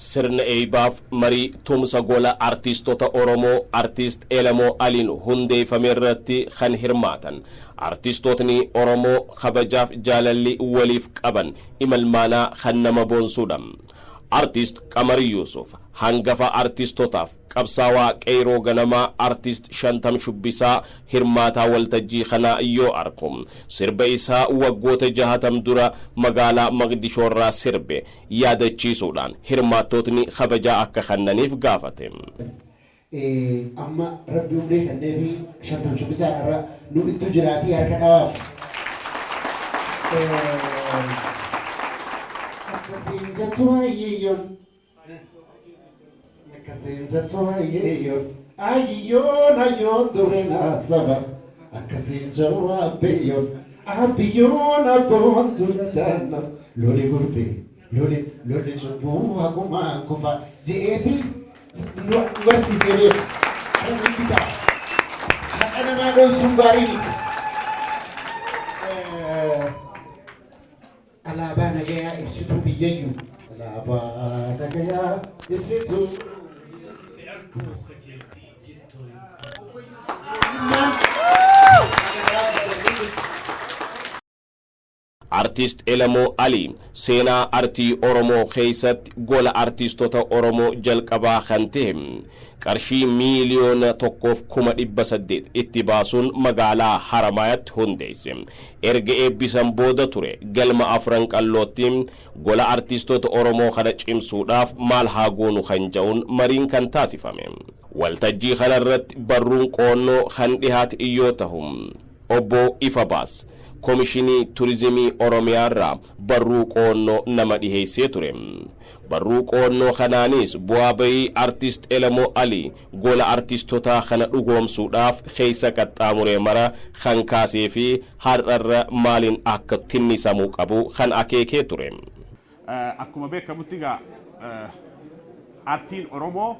sirna eebaaf marii tumsa gola artistoota Oromoo artist Elamoo Aliin hundeeffame irratti kan hirmaatan artistootni Oromoo kabajaaf jaalalli waliif qaban imalmaanaa kan nama boonsuudha. Artist Qamar Yusuf hangafa artistotaaf qabsaawaa qeyroo ganamaa artist Shantam Shubbisaa hirmaataa waltajjii kana yoo arku sirba isaa waggoota 60 dura magaalaa Maqdishoorraa sirbe yaadachiisuudhaan hirmaattootni kabajaa akka kannaniif gaafate. Amma rabbi umrii kanneefi Shantam Shubbisaa irra nu itti jiraatii harka dhawaaf. Kasinjatwa yeyon Kasinjatwa yeyon Ayon ayon durena saba Kasinjatwa beyon Abiyon abon duradana Loli gurbe Loli chubu hakuma kufa Jeeti Nuwasi sebe Ana kita Ana mago sumbari Alabana gaya ibsitu biyeyu Alabana gaya ibsitu Searku khajelti jitto Artist Elamoo Ali seenaa artii Oromoo keessatti gola artistoota Oromoo jalqabaa kan ta'e qarshii miiliyoona 1,800 itti baasuun magaalaa Haramaayatti hundeesse. Erga eebbisan booda ture galma afran qallootti gola artistoota Oromoo kana cimsuudhaaf maal haa goonu kan jedhuun mariin kan taasifame. Waltajjii kanarratti barruun qoonnoo kan dhihaate iyyoo ta'u obbo Ifabaas Komishinii Turizimii Oromiyaarraa barruu qoonnoo nama dhiheessee ture. Barruu qoonnoo kanaanis bu'aa bahii artist Elamoo Ali gola artistoota kana dhugoomsuudhaaf keessa qaxxaamuree mara kan kaasee fi har'arra maaliin akka tinnisamuu qabu kan akeekee ture. Akkuma beekamutti gaa artiin Oromoo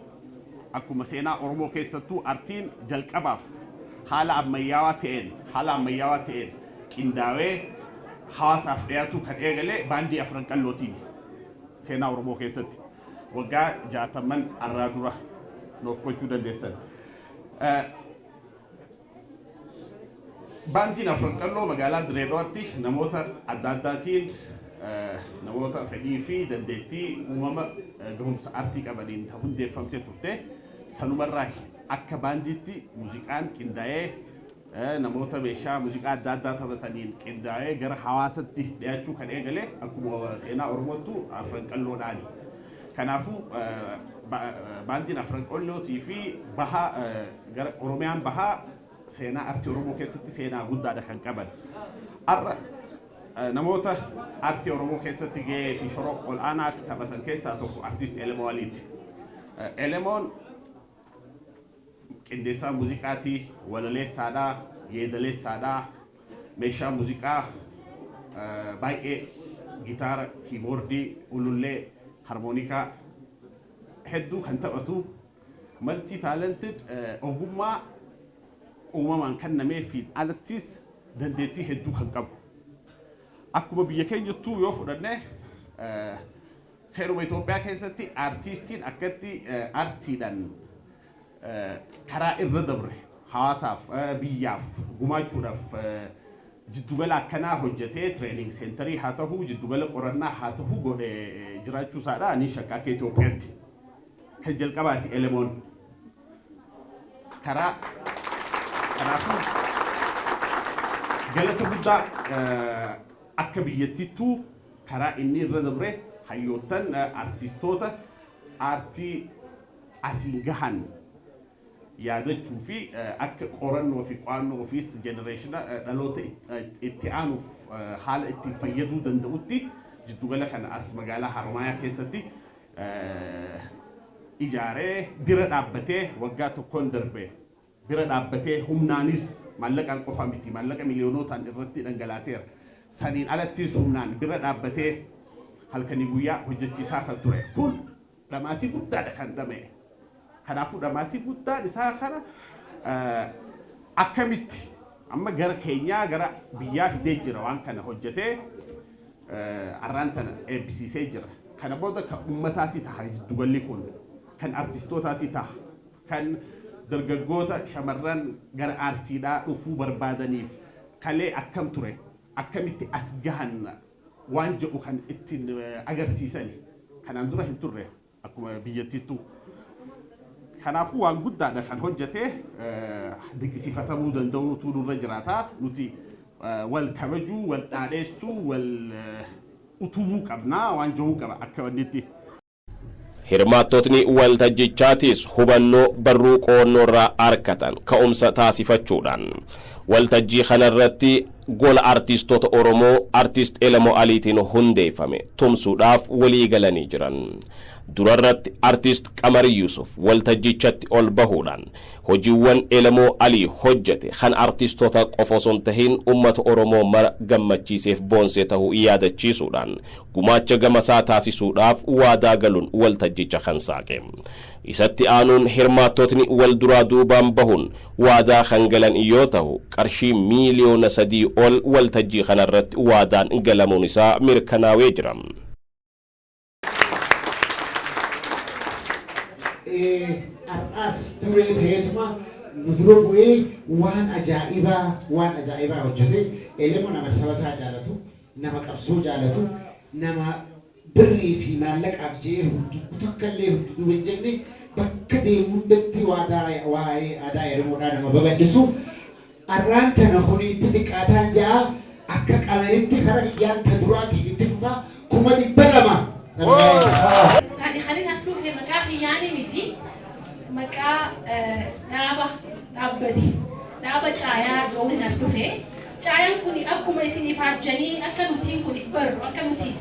akkuma seenaa Oromoo keessattuu artiin jalqabaaf haala ammayyaawaa ta'een qindaawee hawaasaaf dhiyaatu kan eegale baandii afran qallootiin seenaa Oromoo keessatti waggaa 60 arraa dura noof gochuu dandeessan. Baandiin afran qalloo magaalaa Direedawaatti namoota adda addaatiin namoota fedhii fi dandeettii uumama gahumsa artii qabaniin hundeeffamtee turte. Sanumarraa akka baandiitti muuziqaan qindaa'ee namoota meeshaa muuziqaa adda addaa taphataniin qindaa'ee gara hawaasatti dhiyaachuu kan eegale akkuma seenaa Oromootti afran qalloodhaani. Kanaafuu baandiin afran qallootii fi bahaa gara Oromiyaan bahaa seenaa artii Oromoo keessatti seenaa guddaadha kan qaban. Har'a namoota artii Oromoo keessatti gahee fi shoroo ol'aanaa taphatan keessaa tokko artist Elamoo Aliiti. Elamoon qindeessaa muuziqaatii, walaleessaadhaa, yeedaleessaadhaa, meeshaa muuziqaa baay'ee gitaara, kiiboordii, ulullee, harmoonikaa hedduu kan taphatu multi talented ogummaa uumamaan kennameefiin alattis dandeettii hedduu kan qabu. Akkuma biyya keenyattuu yoo fudhanne seeruma Itoophiyaa keessatti artistiin akkatti artiidhaan karaa irra dabre hawaasaaf biyyaaf gumaachuudhaaf jiddugala akkanaa hojjetee training centerii haa ta'uu jiddugala qorannaa haa ta'uu godhee jiraachuu isaadha. Ani shakka akka Itoophiyaatti kan jalqabaati Elamoon kanaafuu galata guddaa akka biyyattiittuu karaa inni irra dabre hayyootan artistoota artii asiin gahan yaadachuu fi akka qorannoo fi qo'annoo ofiis jenereeshina dhaloota itti aanuuf haala ittiin fayyaduu danda'utti jiddugala kana as magaalaa Harmaayaa keessatti ijaaree bira dhaabbatee waggaa tokkoon darbe bira dhaabbatee humnaanis maallaqaan qofa miti maallaqa miliyoonotaan irratti dhangalaaseera. Saniin alattis humnaan bira dhaabbatee halkanii guyyaa hojjechiisaa kan ture. Kun dhamaatii guddaadha kan dhama'e. Kanaafuu dhamaatii guddaan isaa kana akkamitti amma gara keenyaa gara biyyaa fidee jira waan kana hojjetee arraan tana eebbisiisee jira. kana booda kan uummataati ta'a dugalli kun kan artistootaati ta'a kan dargaggoota shamarran gara aartiidhaa dhufuu barbaadaniif kalee akkam ture akkamitti as gahan waan jedhu kan ittiin agarsiisani kanaan dura hin turre akkuma biyyattiittu kanaafuu waan guddaadha kan hojjete dinqisiifatamuu danda'uutu nurra jiraata nuti wal kabajuu wal dhaadheessuu wal utubuu qabnaa waan jedhu qaba akka wannitti hirmaattotni waltajjichaatis hubannoo barruu qoonnoorraa arkatan ka'umsa taasifachuudhaan waltajjii kanarratti gola artistoota Oromoo artist Elemoo Aliitiin hundeeffame tumsuudhaaf walii galanii jiran. Durarratti artist Qamari Yusuf waltajjichatti ol bahuudhaan hojiiwwan Elemoo Alii hojjete kan artistoota qofa osoo hin tahin uummata Oromoo mara gammachiiseef boonsee ta'uu yaadachiisuudhaan gumaacha gamasaa taasisuudhaaf waadaa galuun waltajjicha kan saaqe. Isatti aanuun hirmaattotni wal duraa duubaan bahuun waadaa kan galan yoo ta'u qarshii miiliyoona 3 ol waltajjii kanarratti waadaan galamuun isaa mirkanaawee jira. As duree ta'eetuma nu dura bu'ee waan ajaa'ibaa hojjete Elemoo nama saba isaa jaalatu nama qabsoo jaalatu nama birrii fi maallaqaaf jee takkallee hudduu hin jenne bakka deemu hundatti waa'ee aadaa Elemoodhaa nama babal'isu arraan tana horiitti xiqqaataan ja'a akka Qamaritti kara biyyaan ta duraatiif itti fufa 200,000 يعني خلينا نشوف هي مكان يعني ميتي مكان نابا شايا جوين نشوف هي شايا كوني أكو ما يصير يفعجني أكلوتين كوني في بر أكلوتي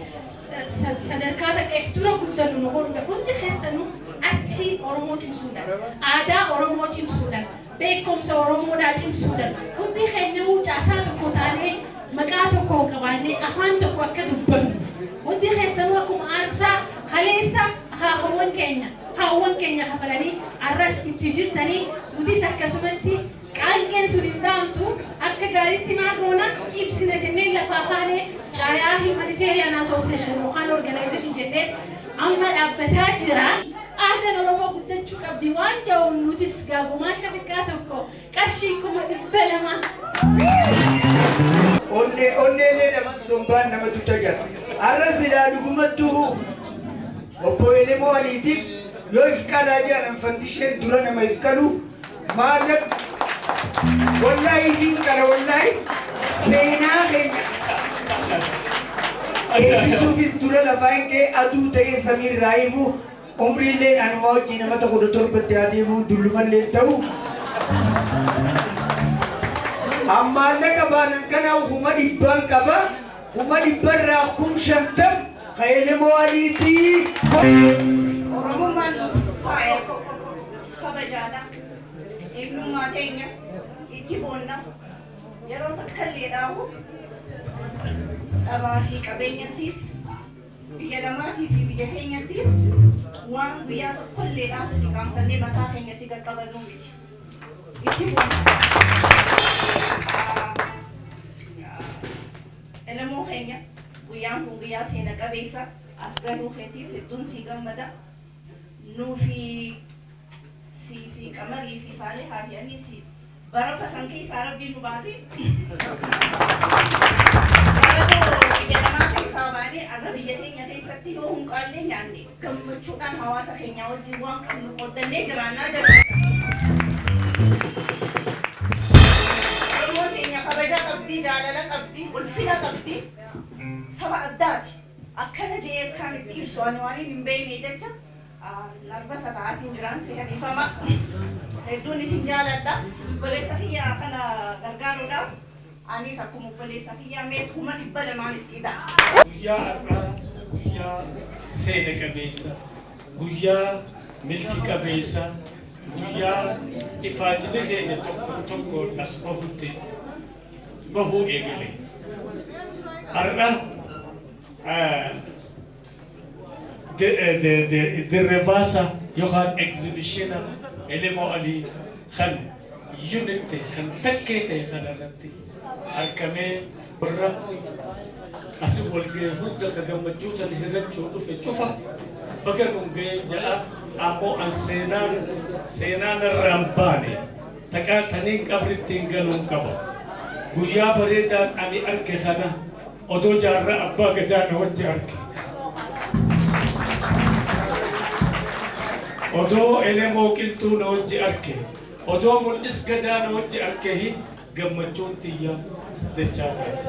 صدركات كيفتورا كنتلو نقول بفون دخسنو أتي أورمو تيم سودان عدا أورمو تيم سودان بيكم سأورمو دا تيم سودان كنتي خنيو جاسا كوتاني مكاتو كوكباني أفانتو كوكدوبنف ودي خسنوا كم أرسا خليسا هاون كينيا خفلاني عرس اتجرتني ودي سكسمنتي كان كن سودانتو أكا غاريتي معرونا إبسنا جنين لفاخاني جاياهي مانيتيريان أسوسيشن وخان أورجانيزيشن جنين أما أبتاجرا أهدن ورمو قدتشو كبديوان جاو نوتس قابو ما تبكاتوكو كاشيكو مدبلما onne le nama somban nama tutajar arras ila dugumatu obbo Elemoo Aliitiif yoo ifqalaa jaan fantishen dura nama ifqalu maalak wallahi ifqala wallahi seenaa keenya eebisuufis dura lafaan kee aduu ta'ee samiir raayifu umriilleen anuma wajjin nama tokko torbatti adeemu dullumallee ta'u amma laka baanan kana huma dhibban qaba huma dhibban raakum shantam Elemoo Aliiti Oromoon faaya kabajaadha eegnummaa teenya itti boonna yeroo takkallee dhaabu dhabaa fi qabeenyattis biyya lamaatii fi biyya keenyattis waan guyyaa tokkollee dhaabutti qaanfannee mataa keenyatti qaqqabannu miti itti boonna Elemoo keenya guyyaan kun guyyaa seena qabeessa as galuu keetiif hedduun si gammada nuufi si fi Qamarii fi Saalee haadiyanii si bara fasan keessaa rabbii nu baase biyya lamaa keessaa baanee arra biyya keenya keessatti yoo hunqaallee nyaanne gammachuudhaan hawaasa keenya wajjin waan qabnu qooddannee jiraannaa jirra. Oromoon keenya kabaja qabdi jaalala qabdi ulfina qabdi saba addaati akkana jee kan itti ibsu ani waan hin beekne jecha narba sataatiin jiraan seerifama hedduun isin jaaladha obboleessa kiyyaa kana gargaaruudhaaf anis akkuma obboleessa kiyyaa mee 200,000 itti hidha. Guyyaa har'aa guyyaa seena qabeessa guyyaa milki qabeessa guyyaa ifaajila keenya tokkoon as bahuu eegale har'a dirrebaasa yookaan egzibishina Elemoo Alii kan unite kan takkee ta'e kanarratti argamee warra أسي والجي هدى كجمجوتا الهرج ودفع شوفا بقى نونجي جاء أبو سينان الرمباني تكا تنين قبل تنقلون قبل ويا بريدا أني أركي خنا أدو جارة أبا قدان وجه أركي أدو إلي موكلتو نوجه أركي أدو ملس قدان وجه أركي قمجون تيا دجاتات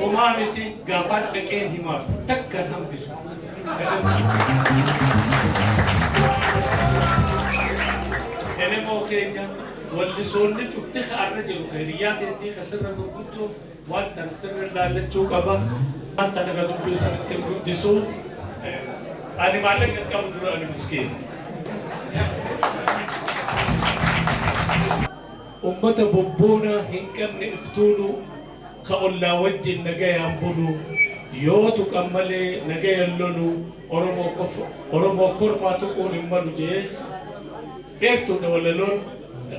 قمامتي قافات لكين هماف تكر هم بسو إلي موكينيا واللي سولي شفتخ الرجل خيريات يتي خسر قدو وانت نسر الله لتشوك أبا أنت نقدر بيسرت القدسو أنا مالك كم درا أنا مسكين أمة بوبونا هنكم نفتولو كأولا وجه نجاي أمبولو يوتو كمالي نجاي اللونو أورمو كورما تقول إمالو جيه إيرتو نوللون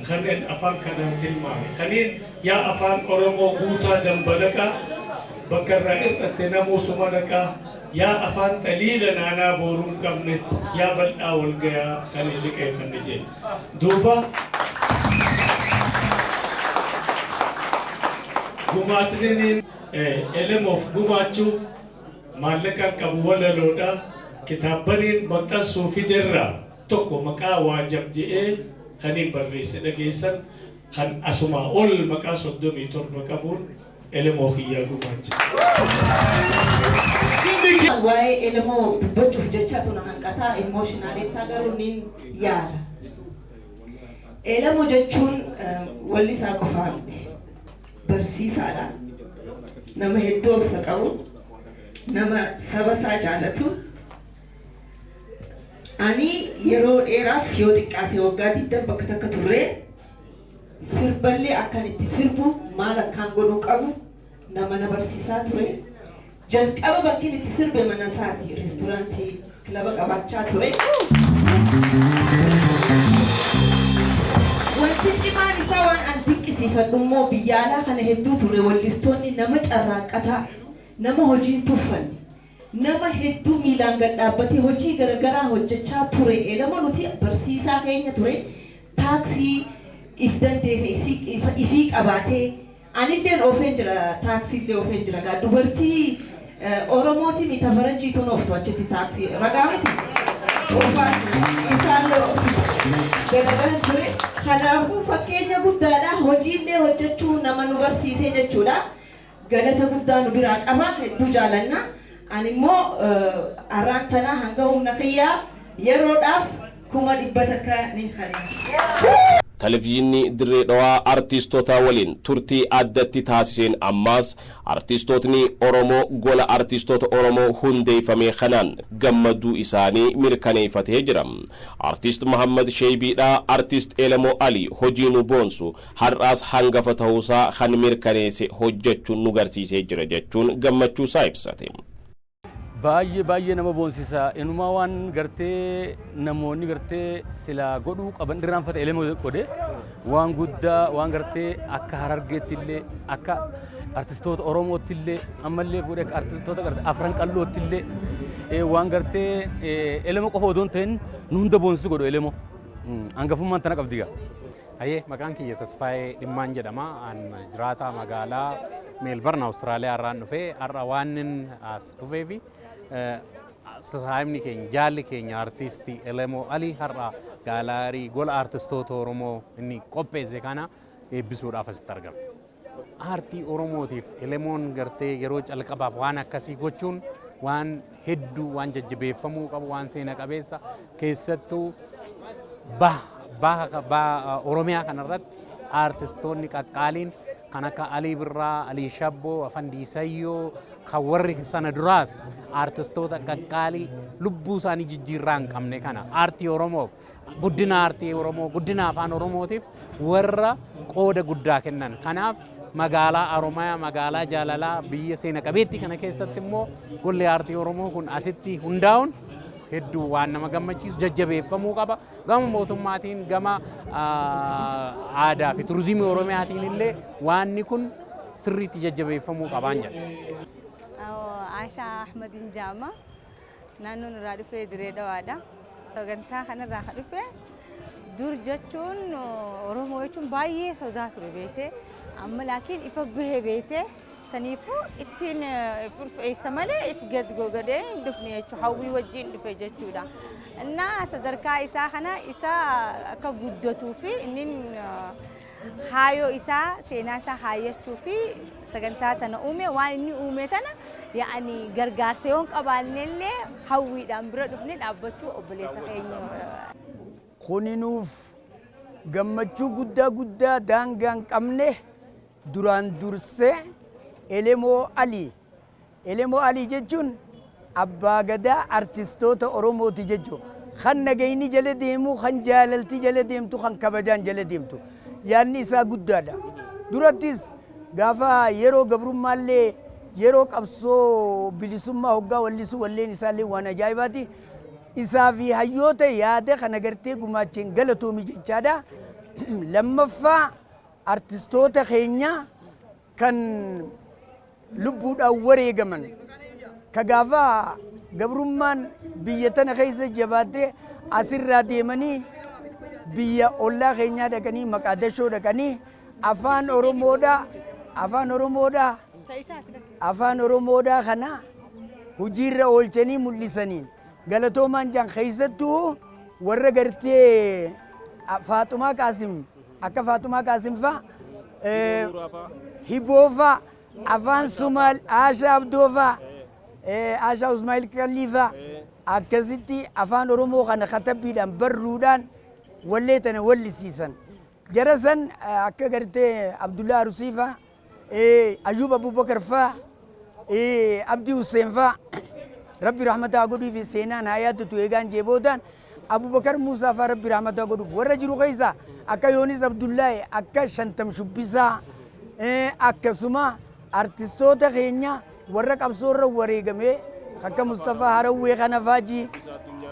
خنين أفان كنام تلمامي خنين يا أفان أورمو غوتا جنبلكا بكر إرتنامو سمانكا يا أفان تليلا نانا بورون كمنت يا بل أول جيا خنين لكي خنجي دوبا gumaatinin elemof gumaachuu maallaqa qabu wala loodha kitaabaniin maxxansuu fiderraa tokko maqaa waajab je'ee kaniin barreesse dhageessan kan asuma ol maqaa 37 qabuun elemoo kiyyaa gumaache. Waa'ee elemoo dubbachuuf jecha tuna hanqataa emooshinaalee garuu nin yaada. Elemoo jechuun wallisaa qofaa miti. Barsiisaadha. Nama hedduu obsa qabu, nama saba isaa jaalatu. Ani yeroo dheeraaf yoo xiqqaate waggaa 20 bakka takka turre sirballee akkan itti sirbu maal akkaan godhuu qabu nama na barsiisaa ture. Jalqaba bakki itti sirbe mana isaati reestooraantii kilaba qabaachaa ture. Wanti cimaan isaa waan an dinqisiifadhu immoo biyya alaa kana hedduu ture wallistoonni nama carraaqataa nama hojiin tuffanne nama hedduu miilaan gad dhaabbatee hojii garagaraa hojjechaa ture elama nuti barsiisaa keenya ture taaksii if dandeesse ifii qabaatee anilleen oofeen jira taaksiillee oofeen jira gaa dubartii Oromooti mita faranjiitu nooftu achitti taaksii ragaa miti isaan garagaran ture kanaafuu fakkeenya guddaadha hojiillee hojjechuu nama nu barsiisee jechuudha galata guddaa nu biraa qaba hedduu jaalanna ani immoo arraan tanaa hanga humna kiyyaa yeroodhaaf 100 takka nin khaliin Televizyinni Dirree Dhawaa artistoota waliin turtii addatti taasiseen ammaas artistootni Oromoo gola artistoota Oromoo hundeeffame kanaan gammaduu isaanii mirkaneeffatee jira. Artist Muhammad Sheebiidha artist Elemoo Ali hojii nu boonsu har'aas hangafa ta'uusaa kan mirkaneesse hojjechuun nu garsiisee jira jechuun gammachuu isaa ibsate. baay'ee nama boonsisa inuma waan gartee namoonni gartee sila godhuu qaban irraanfata elemoo godhe waan guddaa waan gartee akka Harargeetti illee akka artistoota Oromootti illee ammallee fuudhee artistoota gartee afran qallootti illee waan gartee elemoo qofa odoon ta'in nu hunda boonsisi godhu elemoo hangafummaan tana qabdi gaa. Ayyee maqaan kiyya Tasfaayee Dhimmaan jedhama an jiraata magaalaa Meelbarn Awustiraaliyaa irraan dhufee har'a waan as dhufeefi saayimni keenya jaalli keenya artistii Elemoo Ali har'a gaalaarii gola artistoota Oromoo inni qopheesse kana eebbisuudhaaf asitti argama. Aartii Oromootiif Elemoon gartee yeroo calqabaaf waan akkasii gochuun waan hedduu waan jajjabeeffamuu qabu waan seena qabeessa keessattuu Oromiyaa kanarratti artistoonni qaqqaaliin kan akka Alii Birraa, Alii Shabboo, Afandii Sayyoo kan warri sana duraas artistoota qaqqaalii lubbuu isaanii jijjiirraa hin qabne kana aartii Oromoof guddina aartii Oromoo guddina afaan Oromootiif warra qooda guddaa kennan. Kanaaf magaalaa Oromiyaa magaalaa jaalalaa biyya seena qabeettii kana keessatti immoo golli aartii Oromoo kun asitti hundaa'uun hedduu waan nama gammachiisu jajjabeeffamuu qaba. Gama mootummaatiin gama aadaa fi turizimii Oromiyaatiin illee waanni kun sirriitti jajjabeeffamuu qabaan jedha. Aishaa Ahmadin Jaama naannoon irraa dhufee diree dhawaadha. Sagantaa kanarraa kan dhufe dur jechuun Oromoo jechuun baay'ee sodaa ture beekte amma laakiin ifa bahee beekte saniifuu ittiin furfeessa malee if gad gogadee hin dhufne jechuudha hawwii wajjin dhufe jechuudha. Innaa sadarkaa isaa kana isaa akka guddatuu fi inni haayoo isaa seenaa isaa haayyachuu fi sagantaa tana uume waan inni uume tana yaani gargaarsa yoon qabaannellee hawwiidhaan bira dhufne dhaabbachuu obboleessa keenya. Kuninuuf gammachuu guddaa daangaan qabne duraan dursee Elemoo Alii jechuun abbaa gadaa artistoota Oromooti jechuudha. Kan nagayni jala deemu, kan jaalalti jala deemtu, kan kabajaan jala deemtu. Yaanni isaa guddaadha. Durattis gaafa yeroo gabrummaallee yeroo qabsoo bilisummaa hoggaa wallisuu walleen isaallee waan ajaa'ibaati. Isaa fi hayyoota yaada kana gartee gumaacheen galatoomi jechaadha. Lammaffaa artistoota keenya kan lubbuudhaan wareegaman ka gaafa gabrummaan biyya tana keessa jabaatee asirraa deemanii biyya ollaa keenyaa dhaqanii Maqaadashoo dhaqanii afaan Oromoodhaa kana hojiirra oolchanii mul'isaniin galatoomaan jaan keessattuu warra gartee Faaxumaa Qaasim akka Faaxumaa Qaasim fa'a Hiboo fa'a afaan Sumaal Aashaa Abdoo fa'a Aashaa Usmaayil Qallii fa'a akkasitti afaan Oromoo kana katabbiidhaan barruudhaan wallee tana wallisiisan. Jara san akka gartee Abdullaa Arusii fa'a Ayyuub Abubakar fa'a Abdii Hussein fa'a Rabbi rahmataa godhuu fi seenaan haa yaadatu eegaan jeebootaan Abubakar Muusaa fa'a Rabbi rahmataa godhuuf warra jiru keessa akka Yoonis Abdullaahi akka Shantam Shubbisaa akkasuma artistoota keenya warra qabsoorra wareegame akka Mustafaa Harawwee kana faajii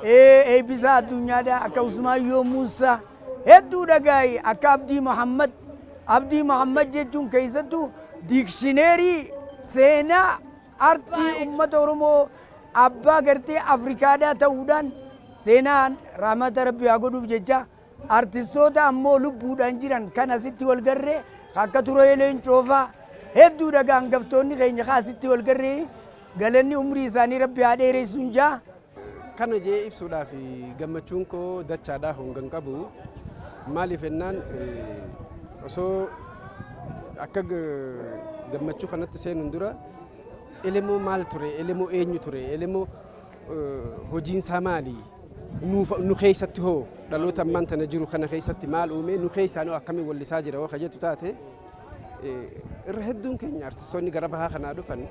eebbisaa addunyaadha akka Usmaayyoo Muusaa hedduu dhagaayi akka Abdii Muhammad jechuun keessattuu diikshineerii seenaa artii ummata Oromoo abbaa gartee Afrikaadhaa ta'uudhaan seenaan rahmata Rabbi haa godhuuf jecha artistoota ammoo lubbuudhaan jiran kan asitti wal garree akka Turee Leencoofaa hedduu dhagaa hangaftoonni keenya asitti wal garree galanni umrii isaanii Rabbi haa dheeressuun jaa. Kana jee ibsuudhaaf gammachuun koo dachaadhaa hongan qabu maaliif ennaan osoo akka gammachuu kanatti seenuun dura Elemoo maal ture, Elemoo eenyu ture, Elemoo hojiinsaa maali, nu keessatti hoo dhaloota ammaan tana jiru kana keessatti maal uume, nu keessaan akkamiin wallisaa jira hoo kajettu taate irra hedduun keenya artistoonni gara bahaa kanaa dhufan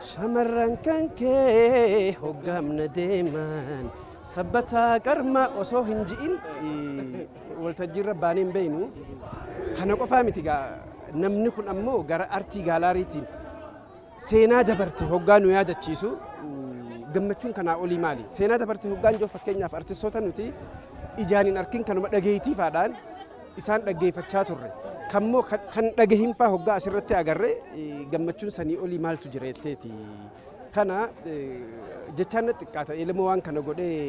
shamarran kan kee hoggaamna deeman sabbataa qarma osoo hin ji'in waltajjiirra baanee hin beeynu kana qofaa miti namni kun ammoo gara artii gaalaariitiin seenaa dabarte hoggaa nu yaadachiisu gammachuun kanaa olii maali seenaa dabarte hoggaan joo fakkeenyaaf artistoota nuti ijaan hin arkin kanuma dhageeytiifaadhaan isaan dhaggeeffachaa turre kammoo kan dhagahiin faa hoggaa asirratti agarre gammachuun sanii olii maaltu jira jetteeti kana jechaan xiqqaata Elemoo waan kana godhee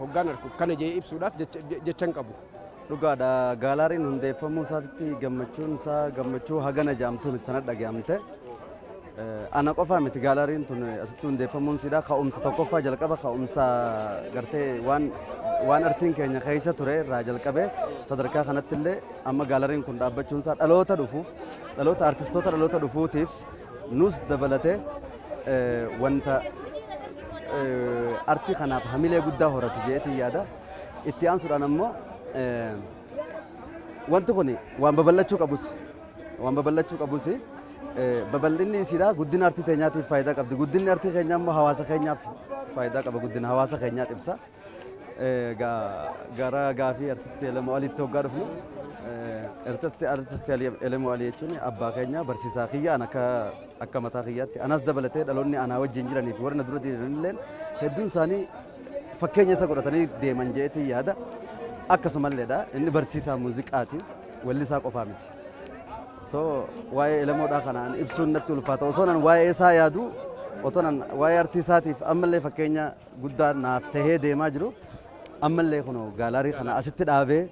hoggaan arku kana jee ibsuudhaaf jechan qabu. Dhugaadha gaalaariin hundeeffamuu isaatti gammachuun isaa gammachuu hagana jaamtuun itti dhagahamte. Ana qofaa miti gaalaariin tun asitti hundeeffamuun siidha ka'umsa tokkoffaa jalqaba ka'umsa gartee waan artiin keenya keessa ture irraa jalqabee sadarkaa kanatti illee amma gaalaariin kun dhaabbachuun isaa dhaloota artistoota dhaloota dhufuutiif nus dabalatee wanta artii kanaaf hamilee guddaa horatu jeetii yaada itti aansuudhaan ammoo wanti kun waan babal'achuu qabus babal'inni isiidha guddina artii keenyaatiif faayidaa qabdi guddinni artii keenyaa immoo hawaasa keenyaaf faayidaa qaba guddina hawaasa keenyaa ibsa gara gaafii artistii Elemoo Aliitti hoggaa dhufnu artistii Elemoo Alii jechuun abbaa keenya barsiisaa kiyya akka mataa kiyyaatti anas dabalatee dhaloonni anaa wajjin jiranii fi warra na dura jiranillee hedduun isaanii fakkeenya isa godhatanii deeman jeetii yaada akkasumalleedha inni barsiisaa muuziqaati wallisaa qofaa miti. so waa'ee elemoodhaa kanaan ibsuun natti ulfaata osoo nan waa'ee isaa yaadu otoo nan waa'ee artii isaatiif ammallee fakkeenya guddaa naaf tahee deemaa jiru ammallee kunoo gaalaarii kana asitti dhaabee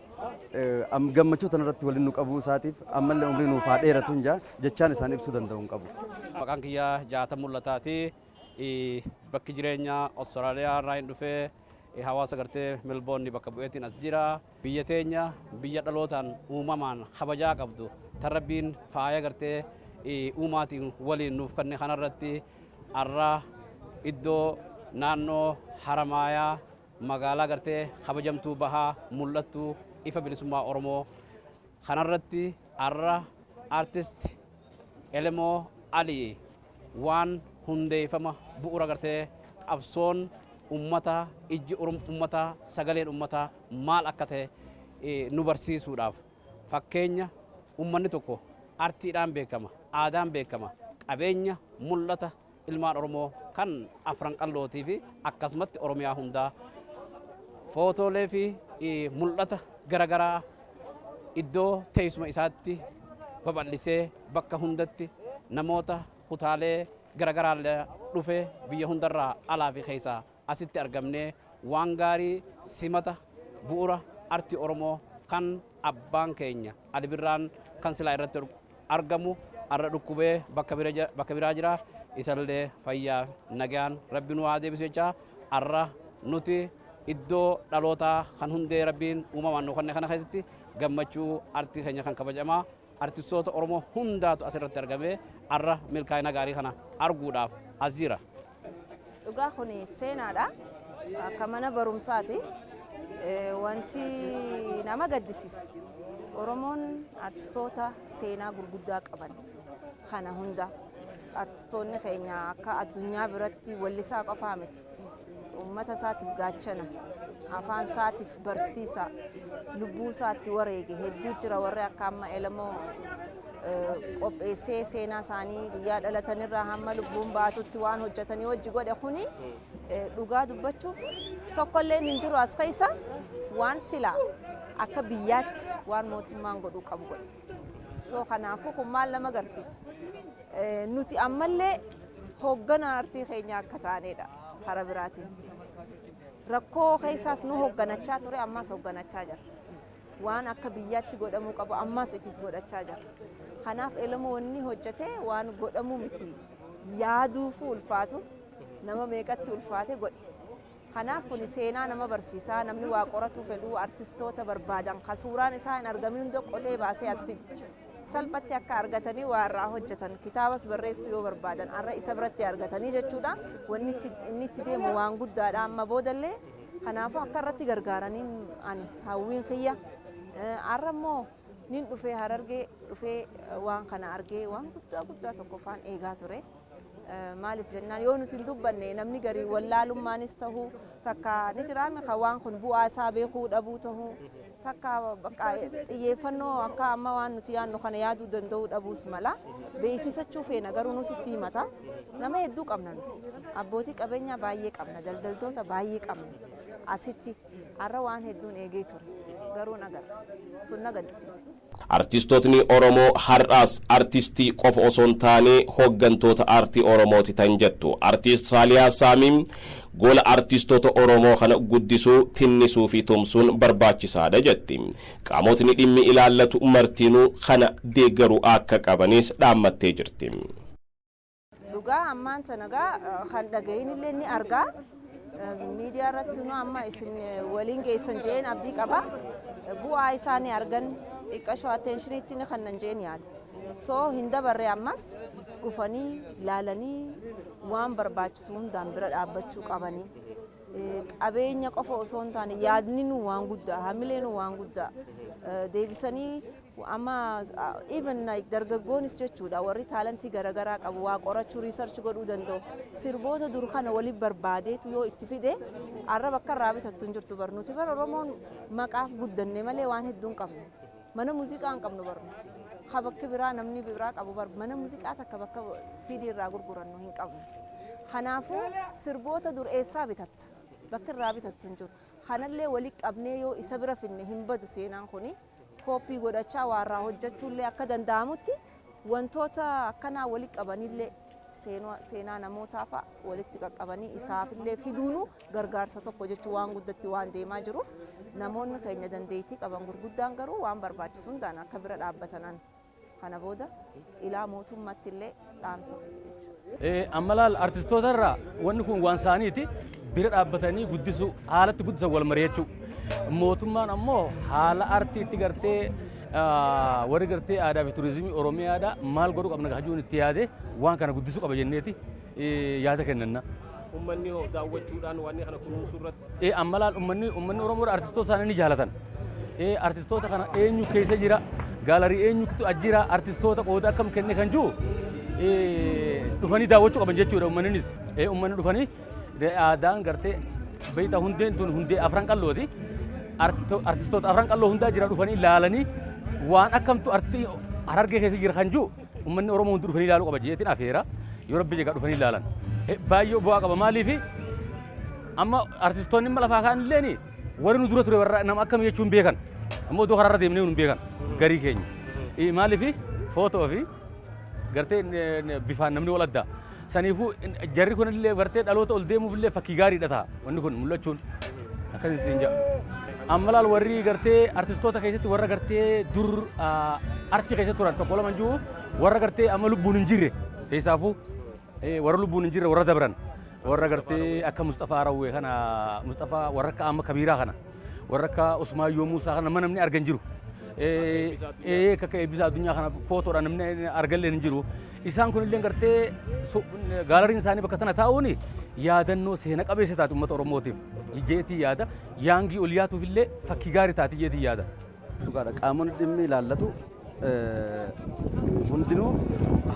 gammachuu tanarratti waliin nu qabuu isaatiif ammallee umrii nuuf haa dheeratu hin jechaan isaan ibsuu danda'u hin qabu. Maqaan kiyyaa Jaata Mul'ataati. Bakki jireenyaa Awustiraaliyaa irraa hin dhufee hawaasa gartee Melbourne bakka bu'eetiin as jira. Biyya teenya biyya dhalootaan uumamaan kabajaa qabdu tarrabbiin faaya gartee uumaatiin waliin nuuf kanneen kanarratti arraa iddoo naannoo Haramaayaa magaalaa gartee kabajamtuu bahaa mul'attu ifa bilisummaa Oromoo kanarratti arra artist Elemoo Alii waan hundeeffama bu'uura gartee qabsoon ummata ijji ummata sagaleen ummata maal akka ta'e nu barsiisuudhaaf fakkeenya ummanni tokko artiidhaan beekama aadaan beekama qabeenya mul'ata ilmaan Oromoo kan afran qallootii fi akkasumatti Oromiyaa hundaa footoolee fi mul'ata garagaraa iddoo teessuma isaatti babal'isee bakka hundatti namoota kutaalee garagaraa dhufe biyya hundarraa alaa fi keessaa asitti argamnee waan gaarii simata bu'uura artii Oromoo kan abbaan keenya Ali Birraan kan silaa irratti argamu arra dhukkubee bakka biraa jira isallee fayyaa nagaan rabbi nu haa deebisu jecha arra nuti iddoo dhalootaa kan hundee rabbiin uumamaan nu kanne kana keessatti gammachuu artii keenya kan kabajamaa artistoota Oromoo hundaatu asirratti argamee arra milkaa'ina gaarii kana arguudhaaf as jira. Dhugaa kun seenaadha. Akka mana barumsaati. Wanti nama gaddisiisu. Oromoon artistoota seenaa gurguddaa qaban kana hunda artistoonni keenya akka addunyaa biratti wallisaa qofaa miti. Uummata isaatiif gaachana, afaan isaatiif barsiisa, lubbuu isaatti wareege hedduu jira warri akka amma Elemoo qopheessee seenaa isaanii guyyaa dhalatanirraa hamma lubbuun baatutti waan hojjetanii hojii godhe kuni dhugaa dubbachuuf tokkollee hin jiru as keessa waan silaa akka biyyaatti waan mootummaan godhuu qabu godhe. So kanaafuu kun maal nama agarsiisa? Nuti ammallee hoogganaa artii keenya akka taanedha hara biraatiin. Rakkoo keessaas nu hoogganachaa ture ammas hoogganachaa jira. Waan akka biyyaatti godhamuu qabu ammas ifiif godhachaa jira. Kanaaf Elemoo wanni hojjete waan godhamu miti yaaduufu ulfaatu nama meeqatti ulfaate godhe. Kanaaf kun seenaa nama barsiisaa namni waa qoratu fedhuu artistoota barbaadan ka suuraan isaa hin argamin hunda qotee baasee as fide. Salphatti akka argatanii waa irraa hojjetan kitaabas barreessuu yoo barbaadan arra isa biratti argatanii jechuudha. Wanni inni itti deemu waan guddaadha amma boodallee kanaafuu akka irratti gargaaraniin ani hawwiin kiyya. Arra immoo nin dhufee Harargee dhufee waan kana argee waan guddaa tokko faan eegaa ture. Maaliif jennaan yoo nuti hin dubbanne namni garii wallaalummaanis tahuu takka ni jiraame ka waan kun bu'aa isaa beekuu dhabuu tahuu takka bakka xiyyeeffannoo akka amma waan nuti yaannu kana yaaduu danda'uu dhabuus mala beeksisachuu feena garuu nuti itti himata nama hedduu qabna nuti abbootii qabeenyaa baay'ee qabna daldaltoota baay'ee qabna asitti har'a waan hedduun eegee ture garuu nagarra sun nagaddisiisa. Artistootni Oromoo har'aas artistii qofa osoo hin taane hooggantoota artii Oromooti tan jettu artist Saaliyaa Saamiin gola artistoota Oromoo kana guddisuu tinnisuu fi tumsuun barbaachisaadha jetti. Qaamotni dhimmi ilaallatu martinuu kana deeggaruu akka qabanis dhaammattee jirti. Dhugaa ammaan sanagaa kan dhagayin illee ni argaa. Miidiyaa irratti nu amma isin waliin geessan jeen abdii qaba. Bu'aa isaanii argan xiqqashoo attenshiniitti ni kannan jeen yaada. So hin dabarre ammas dhufanii ilaalanii waan barbaachisu hundaan bira dhaabbachuu qabanii. Qabeenya qofa osoo hin taane yaadni nu waan guddaa hamilee nu waan guddaa deebisanii amma even like dargaggoonis jechuudha warri taalantii garagaraa qabu waa qorachuu research godhuu danda'u sirboota dur kana waliin barbaadeetu yoo itti fide arra bakka irraa bitattu hin jirtu barnuuti bara Oromoon maqaaf guddanne malee waan hedduun qabnu mana muuziqaa hin qabnu barnuuti ha bakki biraa namni biraa qabu mana muuziqaa takka bakka CD irraa gurgurannu hin qabnu kanaafuu sirboota dur eessaa bitatta bakka irraa bitattu hin jiru kanallee walii qabnee yoo isa bira finne hin badu seenaan kuni kooppii godhachaa waarraa hojjechuullee akka danda'amutti wantoota akkanaa walitti qabanillee seenaa namootaa fa'a walitti qaqqabanii isaafillee fiduunu gargaarsa tokko jechuun waan guddatti waan deemaa jiruuf namoonni keenya dandeettii qaban gurguddaan garuu waan barbaachisu hundaan akka bira dhaabbatanan kana booda ilaa mootummaatti illee dhaamsa. Amma laal artistoota irraa wanni kun waan isaaniiti bira dhaabbatanii guddisu haalatti guddisan wal mari'achuu mootummaan ammoo haala artiitti gartee warri gartee aadaa fi turizimii Oromiyaadha maal godhuu qabna kajuun itti yaade waan kana guddisuu qaba jenneeti yaada kennanna. Uummanni hoo daawwachuudhaan waan kana kunuunsuu irratti. Amma laal uummanni Oromoo artistoota isaanii ni jaalatan. Artistoota kana eenyu keessa jira gaalarii eenyutu ajjira artistoota qooda akkam kenne kan jiru dhufanii daawwachuu qaban jechuudha uummannis. Uummanni dhufanii aadaan gartee beektaa hundeen tun hundee afran qallooti. Artistoota afran qalloo hundaa jira dhufanii ilaalanii waan akkamtu artii Harargee keessa jira kan jiru uummanni Oromoo hundi dhufanii ilaaluu qaba jeetiin afeera yoo rabbi jegaa dhufanii ilaalan baay'ee bu'aa qaba maaliif amma artistoonni imma lafaa kaan illee warri nu dura ture warra nama akkam jechuun beekan ammoo iddoo karaarra deemnee nu beekan garii keenya maaliif footoo fi gartee bifaan namni wal addaa saniifuu jarri kun illee gartee dhaloota ol deemuuf illee fakkii gaariidha ta'a wanni kun mul'achuun akkasii siin jaa. Amma laal warri gartee artistoota keessatti warra gartee dur artii keessatti turan tokko lama jiru warra gartee amma lubbuun hin jirre keessaafuu warra lubbuun hin jirre warra dabran warra gartee akka Mustafaa Rawwee kana Mustafaa warra akka amma Kabiiraa kana warra akka Usmaayyoo Muusaa kana namni argan jiru. Akka eebbisaa addunyaa kana footoodhaan namni argallee hin jiru. Isaan kun illee gartee gaalariin isaanii bakka tana taa'uun yaadannoo seena qabeessa taate uummata Oromootiif jeetii yaada yaangii ol yaatuuf illee fakkii gaarii taate jeetii yaada. Dhugaadha qaamonni dhimmi ilaallatu hundinuu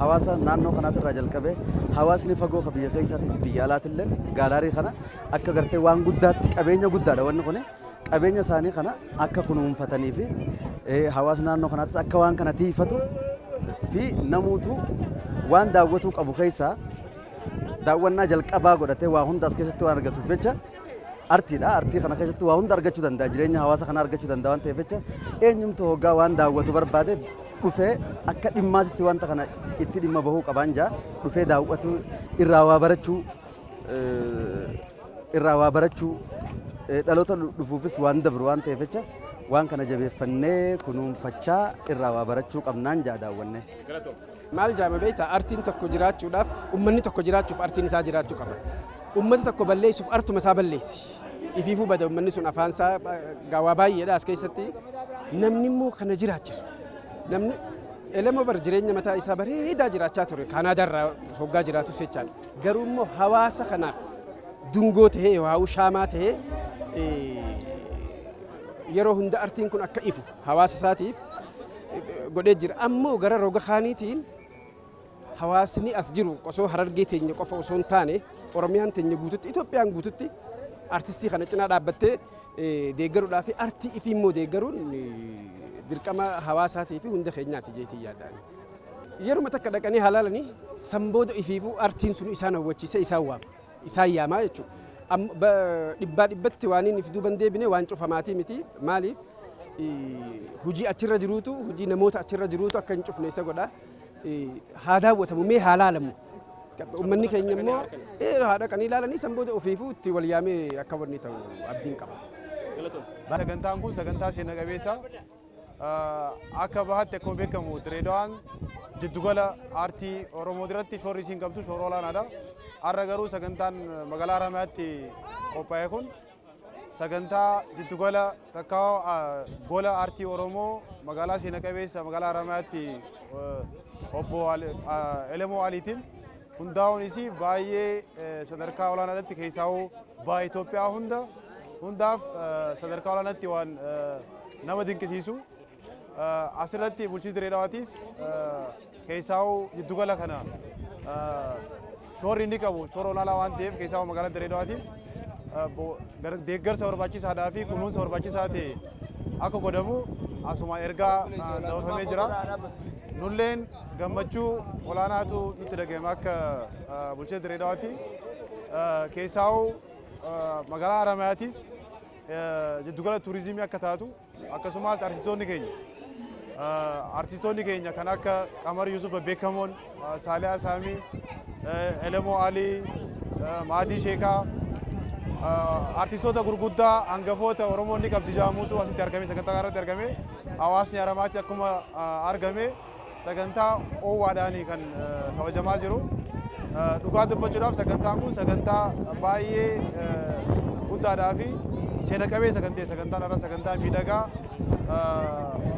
hawaasa naannoo kanaatti irraa jalqabee hawaasni fagoo ka biyya keessaatii fi biyya alaatti illee gaalarii kana akka gartee waan guddaatti qabeenya guddaadha wanni kun qabeenya isaanii kana akka kunuunfatanii fi hawaasni naannoo kanaattis akka waan kana tiifatu fi namuutu waan daawwatuu qabu keessaa daawwannaa jalqabaa godhatee waa hunda as keessatti waan argatuuf jecha artiidha. Artii kana keessatti waa hunda argachuu danda'a. Jireenya hawaasa kana argachuu danda'a waan ta'eef jecha eenyumtu hoggaa waan daawwatu barbaade dhufee akka dhimmaatitti wanta kana itti dhimma bahuu qabaan jaa dhufee daawwatu irraa waa barachuu dhaloota dhufuufis waan dabru waan ta'eef jecha waan kana jabeeffannee kunuunfachaa irraa waa barachuu qabnaan jaa daawwanne. Maal jaama beekta artiin tokko jiraachuudhaaf uummanni tokko jiraachuuf artiin isaa jiraachuu qaba. Uummata tokko balleessuuf artuma isaa balleessi. Ifiifuu bada uummanni sun afaan isaa gaawaa baay'eedha as keessatti namni immoo kana jiraachisu. Namni elama bar jireenya mataa isaa bareedaa jiraachaa ture Kaanaadaarraa hoggaa jiraatus jechaadha. Garuu immoo hawaasa kanaaf dungoo tahee waa'uu shaamaa tahee yeroo hunda artiin kun akka ifu hawaasa isaatiif godhee jira. Ammoo gara roga kaaniitiin hawaasni as jiru osoo Harargee teenya qofa osoo hin taane Oromiyaan teenya guututti Itoophiyaan guututti artistii kana cinaa dhaabbattee deeggaruudhaa fi artii ifii immoo deeggaruun dirqama hawaasaatii fi hunda keenyaati jeetii yaadaan. Yeruma takka dhaqanii halaalanii sambooda ifiifuu artiin sun isaan hawwachiisee isaan yaamaa jechuudha. Dhibbaa dhibbatti waan inni fiduu bandeebine waan cufamaatii miti maaliif hujii achirra jiruutu hujii namoota achirra jiruutu akka hin cufne isa godha. Haa daawwatamu mee haa laalamu. Uummanni keenya immoo haa dhaqanii ilaalanii sambooda ofiifuu itti wal yaamee akka wanni ta'u abdiin qaba. Sagantaan kun sagantaa seena qabeessa akka bahaatti akkuma beekamu Direedawaan jiddugala aartii Oromoo irratti shoorri isiin qabdu shoora olaanaadha. Har'a garuu sagantaan magaalaa Haramayaatti qophaa'e kun sagantaa jiddugala takka gola aartii Oromoo magaalaa seena qabeessa magaalaa Haramayaatti obbo Elemoo Aliitiin hundaa'uun isii baay'ee sadarkaa olaanaadhaatti keessaa'uu baay'ee Itoophiyaa hundaaf sadarkaa olaanaatti waan nama dinqisiisu asirratti bulchiinsi Direedawaatis keessaa'uu jiddugala kana shoorri inni qabu shoora olaanaa waan ta'eef keessaa'uu magaalaa Direedawaatiif deeggarsa barbaachisaadhaa fi kunuunsa barbaachisaa ta'e akka godhamu asumaan ergaa dabarfamee jira. Nulleen gammachuu olaanaatu nutti dhagahame akka bulchiinsa Direedawaatti keessaa'uu magaalaa Haramaayaattis jiddugala turizimii akka taatu akkasumas artistoonni keenya artistoonni keenya kan akka Qamar Yusuf beekamoon, Saaliyaa Saamii, Elemoo Alii, Maadii Sheekaa, artistoota gurguddaa hangafoota Oromoon ni qabdi jedhamuutu asitti argame, sagantaa kanarratti argame. Hawaasni Haramaatti akkuma argame sagantaa oowwaadhaan kan kabajamaa jiru. Dhugaa dubbachuudhaaf sagantaan kun sagantaa baay'ee guddaadhaa fi seena qabeessa kan ta'e sagantaan irra sagantaa miidhagaa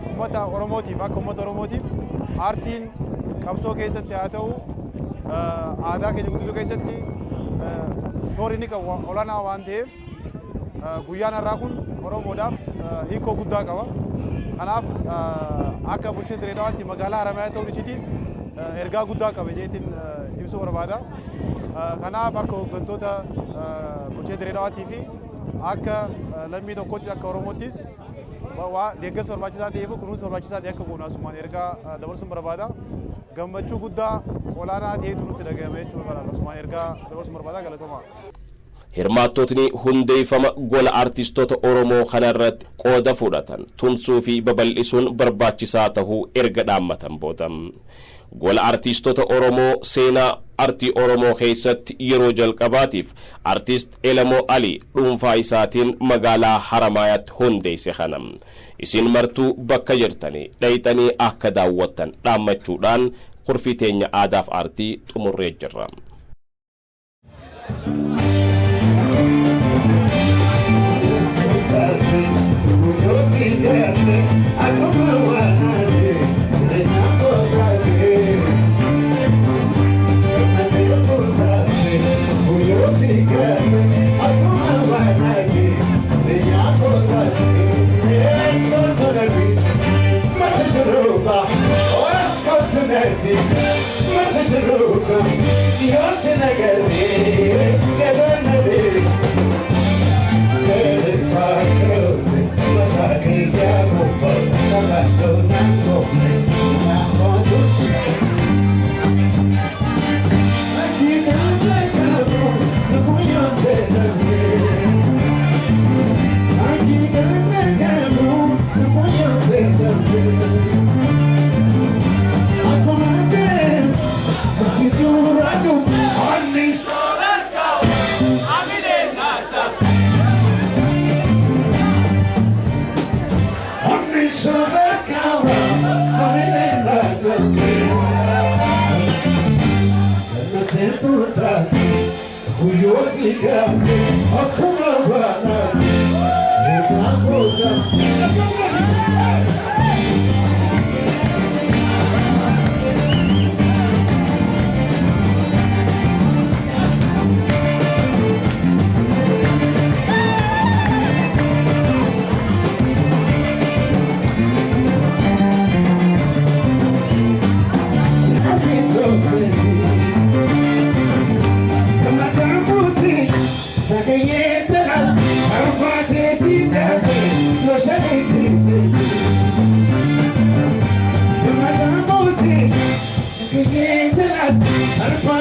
uummata Oromootiif akka uummata Oromootiif aartiin qabsoo keessatti haa ta'u aadaa keenya guddisuu keessatti shoora inni qabu olaanaa waan ta'eef guyyaan har'aa kun Oromoodhaaf hiikoo guddaa qaba. Kanaaf akka bulchiinsa Dirreedawaatti magaalaa Haramayaa ta'uu isiitiis ergaa guddaa qaba jeetiin ibsuu barbaada. Kanaaf akka hooggantoota bulchiinsa Dirreedawaattii fi akka lammii tokkoottis akka Oromoottis deeggarsa barbaachisaa ta'eef kunuunsa barbaachisaa ta'e akka goonu asumaan ergaa dabarsuun barbaada. Gammachuu guddaa olaanaa ta'etu nutti dhagahame jechuudha. Asumaan ergaa dabarsuun barbaada. Galatoomaa. Hirmaattotni hundeeffama gola artistoota Oromoo kanarratti qooda fudhatan tumsuu fi babal'isuun barbaachisaa tahuu erga dhaammatan booda. Gola artistoota Oromoo seenaa artii Oromoo keessatti yeroo jalqabaatiif artist Elemoo Alii dhuunfaa isaatiin magaalaa Haramayaatti hundeesse kana. Isin martuu bakka jirtanii dhayxanii akka daawwattan dhaammachuudhaan qorfii teenya aadaaf aartii xumurree jirra. Arpa